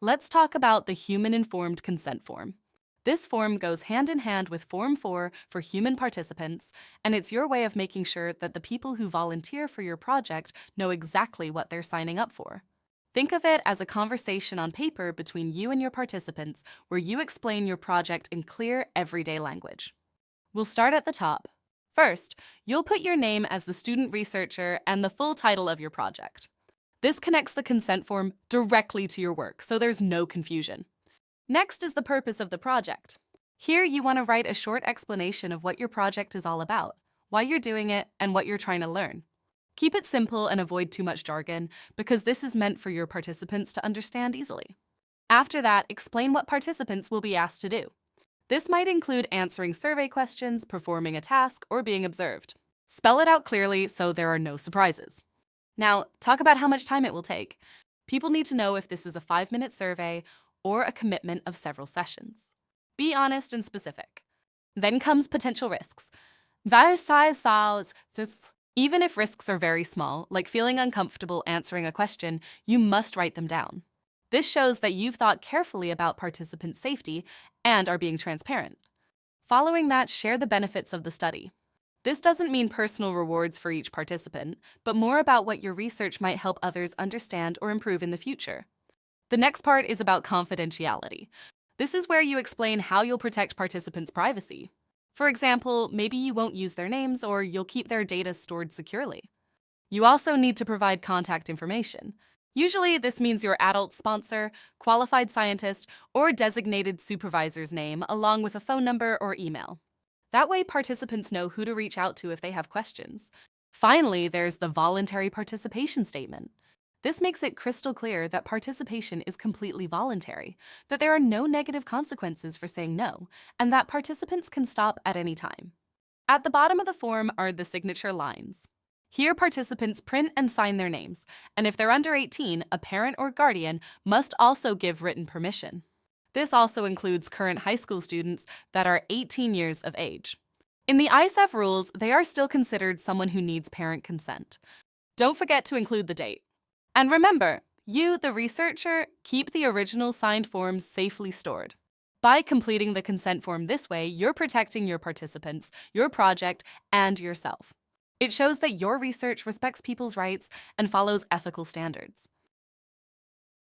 Let's talk about the human-informed consent form. This form goes hand in hand with Form 4 for human participants, and it's your way of making sure that the people who volunteer for your project know exactly what they're signing up for. Think of it as a conversation on paper between you and your participants where you explain your project in clear, everyday language. We'll start at the top. First, you'll put your name as the student researcher and the full title of your project. This connects the consent form directly to your work, so there's no confusion. Next is the purpose of the project. Here you want to write a short explanation of what your project is all about, why you're doing it, and what you're trying to learn. Keep it simple and avoid too much jargon, because this is meant for your participants to understand easily. After that, explain what participants will be asked to do. This might include answering survey questions, performing a task, or being observed. Spell it out clearly so there are no surprises. Now, talk about how much time it will take. People need to know if this is a 5-minute survey or a commitment of several sessions. Be honest and specific. Then comes potential risks. Even if risks are very small, like feeling uncomfortable answering a question, you must write them down. This shows that you've thought carefully about participant safety and are being transparent. Following that, share the benefits of the study. This doesn't mean personal rewards for each participant, but more about what your research might help others understand or improve in the future. The next part is about confidentiality. This is where you explain how you'll protect participants' privacy. For example, maybe you won't use their names or you'll keep their data stored securely. You also need to provide contact information. Usually, this means your adult sponsor, qualified scientist, or designated supervisor's name, along with a phone number or email. That way, participants know who to reach out to if they have questions. Finally, there's the voluntary participation statement. This makes it crystal clear that participation is completely voluntary, that there are no negative consequences for saying no, and that participants can stop at any time. At the bottom of the form are the signature lines. Here, participants print and sign their names, and if they're under 18, a parent or guardian must also give written permission. This also includes current high school students that are 18 years of age. In the ISAF rules, they are still considered someone who needs parent consent. Don't forget to include the date. And remember, you, the researcher, keep the original signed forms safely stored. By completing the consent form this way, you're protecting your participants, your project, and yourself. It shows that your research respects people's rights and follows ethical standards.